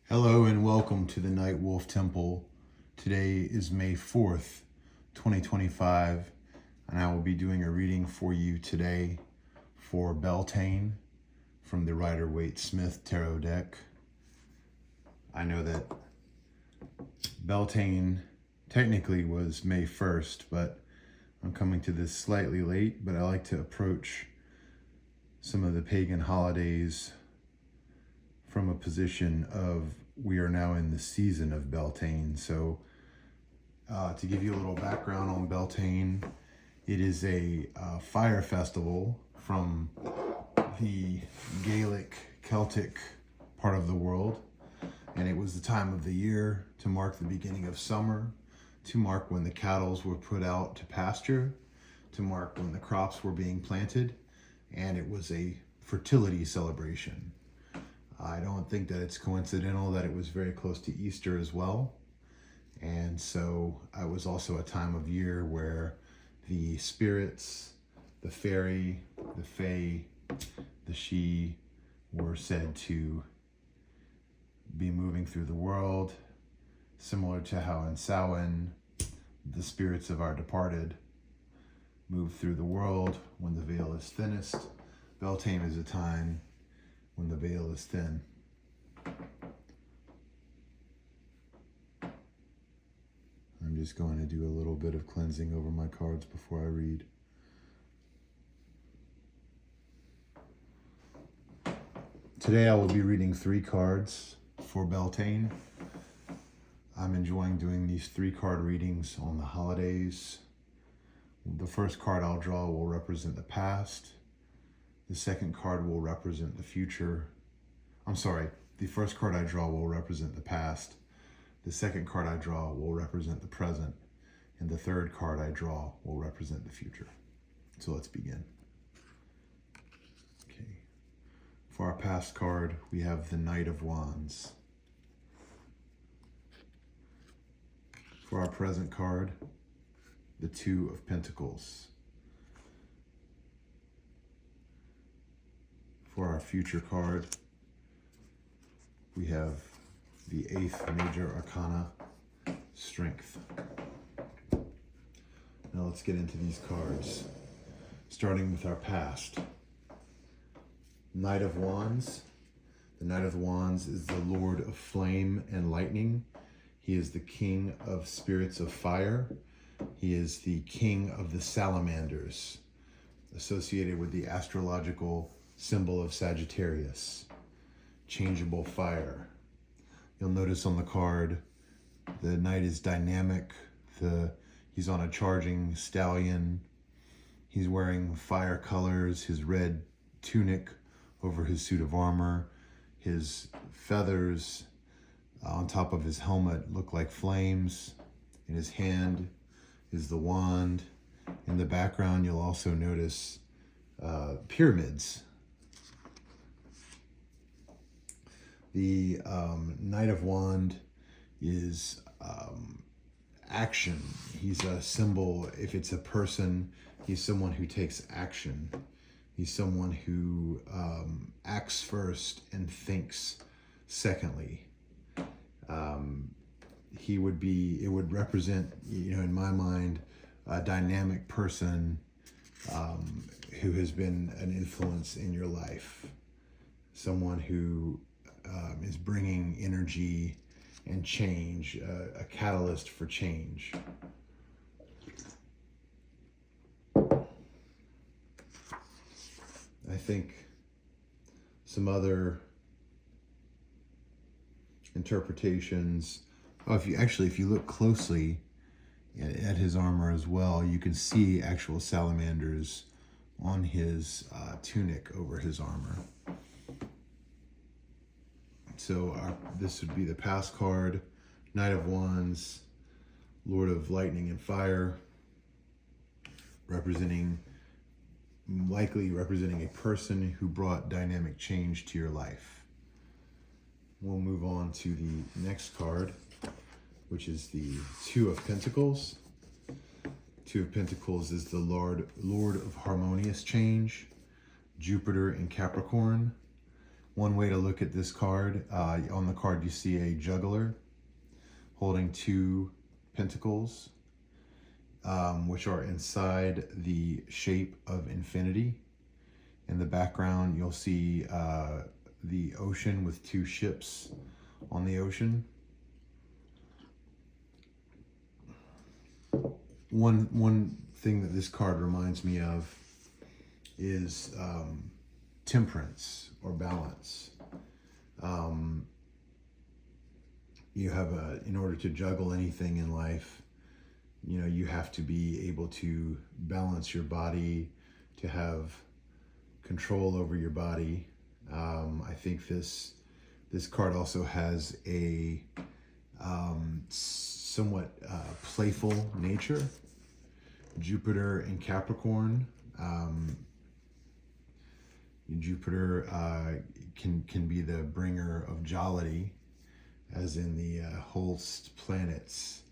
Hello and welcome to the Night Wolf Temple. Today is May 4th, 2025, and I will be doing a reading for you today for Beltane from the Rider Waite Smith tarot deck. I know that Beltane technically was May 1st, but I'm coming to this slightly late, but I like to approach some of the pagan holidays from a position of we are now in the season of Beltane. So to give you a little background on Beltane, it is a fire festival from the Gaelic Celtic part of the world. And it was the time of the year to mark the beginning of summer, to mark when the cattle were put out to pasture, to mark when the crops were being planted. And it was a fertility celebration. I don't think that it's coincidental that it was very close to Easter as well. And so it was also a time of year where the spirits, the fairy, the fae, the she were said to be moving through the world, similar to how in Samhain, the spirits of our departed move through the world when the veil is thinnest. Beltane is a time when the veil is thin. I'm just going to do a little bit of cleansing over my cards before I read. Today I will be reading 3 cards for Beltane. I'm enjoying doing these 3-card readings on the holidays. The first card I'll draw will represent the past. The second card will represent the future. The first card I draw will represent the past. The second card I draw will represent the present. And the third card I draw will represent the future. So let's begin. Okay. For our past card, we have the Knight of Wands. For our present card, the Two of Pentacles. For our future card, we have the 8th Major Arcana, Strength. Now let's get into these cards, starting with our past. Knight of Wands. The Knight of Wands is the Lord of Flame and Lightning. He is the King of Spirits of Fire. He is the King of the Salamanders, associated with the astrological symbol of Sagittarius, changeable fire. You'll notice on the card, the knight is dynamic. He's on a charging stallion. He's wearing fire colors, his red tunic over his suit of armor. His feathers on top of his helmet look like flames. In his hand is the wand. In the background, you'll also notice pyramids. The Knight of Wand is action. He's a symbol. If it's a person, he's someone who takes action. He's someone who acts first and thinks secondly. It would represent, in my mind, a dynamic person who has been an influence in your life. Someone who is bringing energy and change, a catalyst for change. I think some other interpretations, if you look closely at his armor as well, you can see actual salamanders on his tunic over his armor. So this would be the past card, Knight of Wands, Lord of Lightning and Fire, likely representing a person who brought dynamic change to your life. We'll move on to the next card, which is the Two of Pentacles. Two of Pentacles is the Lord of Harmonious Change, Jupiter in Capricorn. One way to look at this card, on the card you see a juggler holding two pentacles, which are inside the shape of infinity. In the background, you'll see the ocean with two ships on the ocean. One thing that this card reminds me of is temperance or balance. You have in order to juggle anything in life, you have to be able to balance your body, to have control over your body. I think this card also has a somewhat playful nature. Jupiter in Capricorn. Jupiter can be the bringer of jollity, as in the host planets.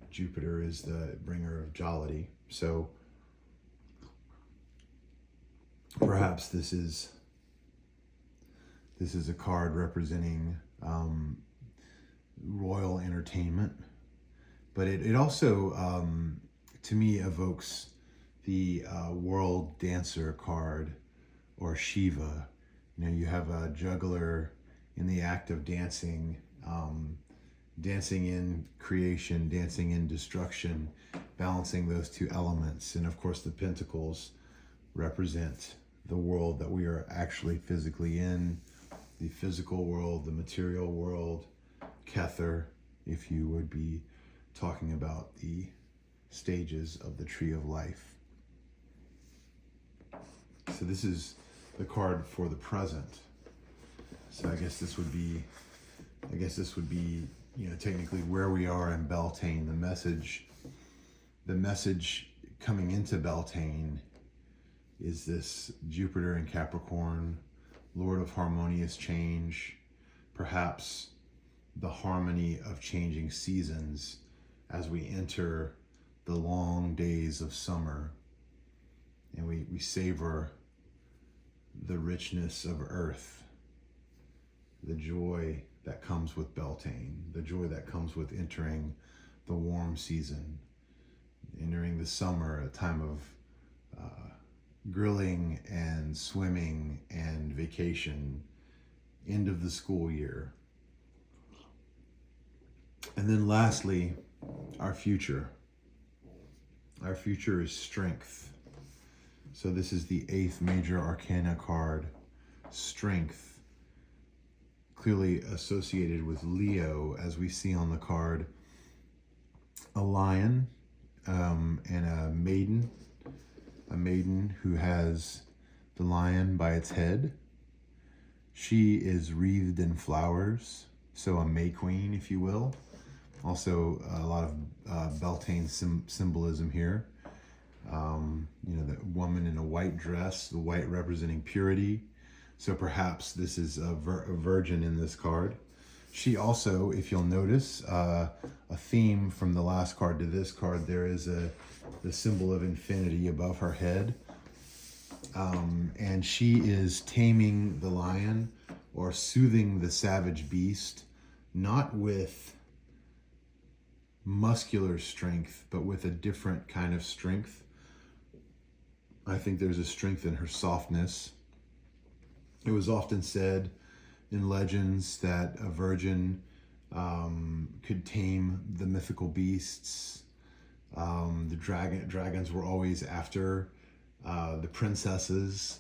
Jupiter is the bringer of jollity. So perhaps this is a card representing royal entertainment, but it also to me evokes the world dancer card, or Shiva. You have a juggler in the act of dancing, dancing in creation, dancing in destruction, balancing those two elements. And of course the pentacles represent the world that we are actually physically in, the physical world, the material world, Kether, if you would be talking about the stages of the tree of life. So this is the card for the present. So I guess this would be, technically where we are in Beltane. The message coming into Beltane is this Jupiter in Capricorn, Lord of harmonious change, perhaps the harmony of changing seasons as we enter the long days of summer and we savor the richness of earth, the joy that comes with Beltane, the joy that comes with entering the warm season, entering the summer, a time of grilling and swimming and vacation, end of the school year. And then lastly, our future. Our future is strength. So this is the 8th major arcana card, strength, clearly associated with Leo, as we see on the card, a lion and a maiden who has the lion by its head. She is wreathed in flowers, so a May Queen, if you will. Also a lot of Beltane symbolism here. The woman in a white dress, the white representing purity. So perhaps this is a virgin in this card. She also, if you'll notice, a theme from the last card to this card, there is the symbol of infinity above her head. And she is taming the lion or soothing the savage beast, not with muscular strength, but with a different kind of strength. I think there's a strength in her softness. It was often said in legends that a virgin could tame the mythical beasts. The dragons were always after the princesses.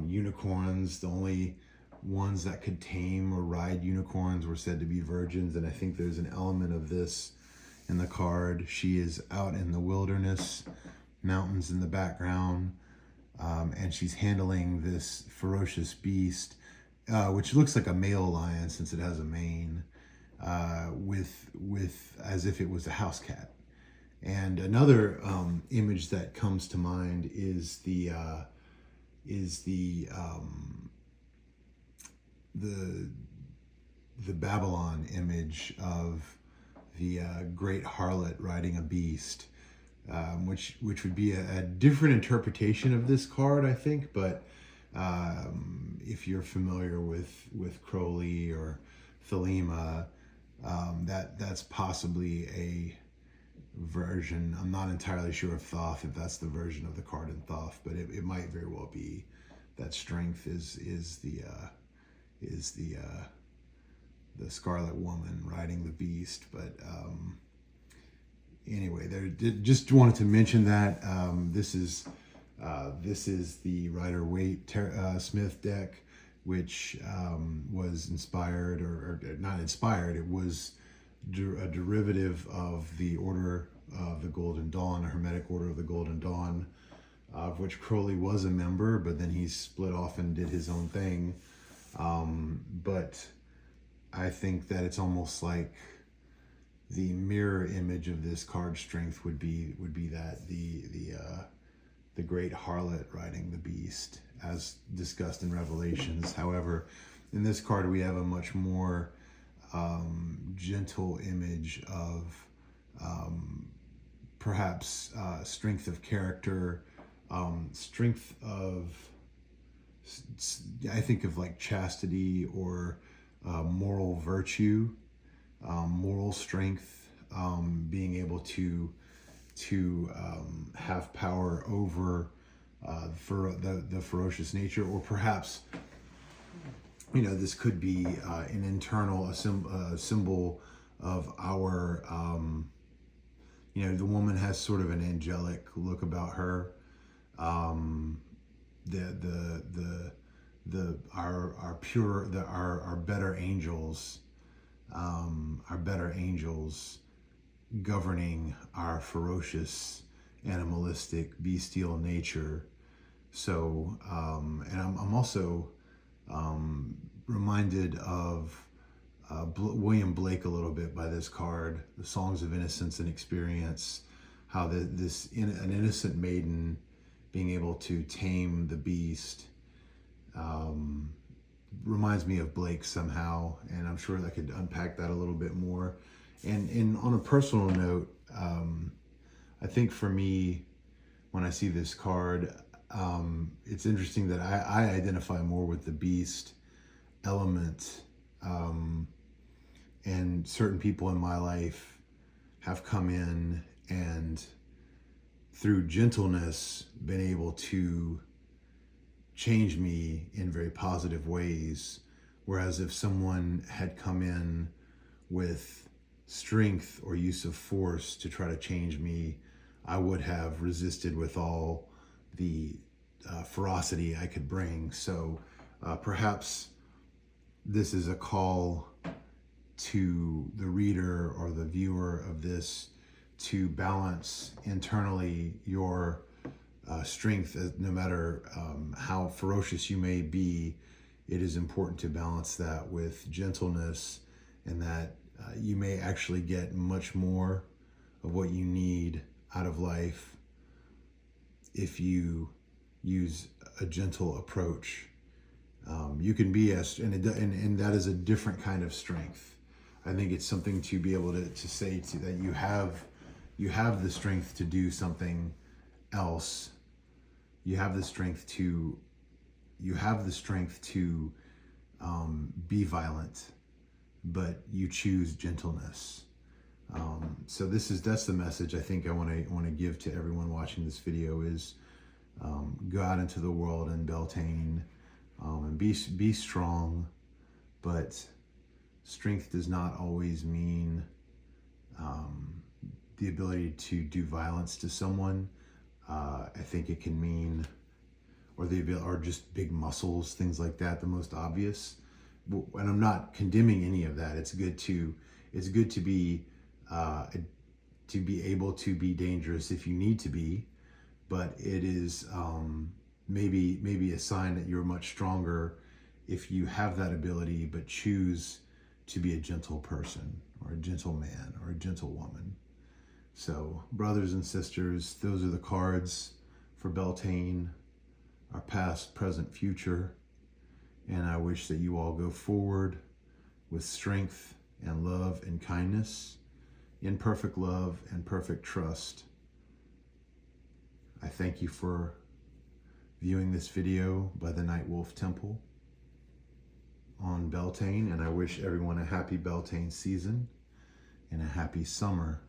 Unicorns, the only ones that could tame or ride unicorns, were said to be virgins, and I think there's an element of this in the card. She is out in the wilderness, mountains in the background, and she's handling this ferocious beast, which looks like a male lion since it has a mane, with as if it was a house cat. And another image that comes to mind is the Babylon image of the great harlot riding a beast, which would be a different interpretation of this card, I think, but If you're familiar with Crowley or Thelema, that's possibly a version. I'm not entirely sure of Thoth, if that's the version of the card in Thoth, but it might very well be that strength is the Scarlet Woman riding the beast. But anyway, just wanted to mention that this is the Rider Waite Smith deck, which was inspired, or not inspired. It was a derivative of the Order of the Golden Dawn, a Hermetic Order of the Golden Dawn, of which Crowley was a member, but then he split off and did his own thing. But I think that it's almost like the mirror image of this card strength would be that the great harlot riding the beast, as discussed in Revelations. However, in this card we have a much more gentle image of perhaps strength of character, strength of, I think of like chastity or moral virtue, moral strength, being able to have power over the ferocious nature, or perhaps, this could be an internal symbol of our, the woman has sort of an angelic look about her. Our better angels, governing our ferocious, animalistic, bestial nature. So, and I'm also reminded of William Blake a little bit by this card, the Songs of Innocence and Experience, how an innocent maiden being able to tame the beast reminds me of Blake somehow, and I'm sure I could unpack that a little bit more. And on a personal note, I think for me, when I see this card, it's interesting that I identify more with the beast element, and certain people in my life have come in and through gentleness been able to change me in very positive ways, whereas if someone had come in with strength or use of force to try to change me, I would have resisted with all the ferocity I could bring. So perhaps this is a call to the reader or the viewer of this to balance internally your strength. No matter how ferocious you may be, it is important to balance that with gentleness, and that you may actually get much more of what you need out of life if you use a gentle approach. You can be and that is a different kind of strength. I think it's something to be able to say that you have the strength to do something else. You have the strength to be violent, but you choose gentleness. So that's the message I think I want to give to everyone watching this video is go out into the world in Beltane, and be strong, but strength does not always mean the ability to do violence to someone. I think it can mean, or just big muscles, things like that, the most obvious. And I'm not condemning any of that. It's good to be able to be dangerous if you need to be, but it is maybe a sign that you're much stronger if you have that ability, but choose to be a gentle person or a gentle man or a gentle woman. So, brothers and sisters, those are the cards for Beltane, our past, present, future. And I wish that you all go forward with strength and love and kindness, in perfect love and perfect trust. I thank you for viewing this video by the Night Wolf Temple on Beltane, and I wish everyone a happy Beltane season and a happy summer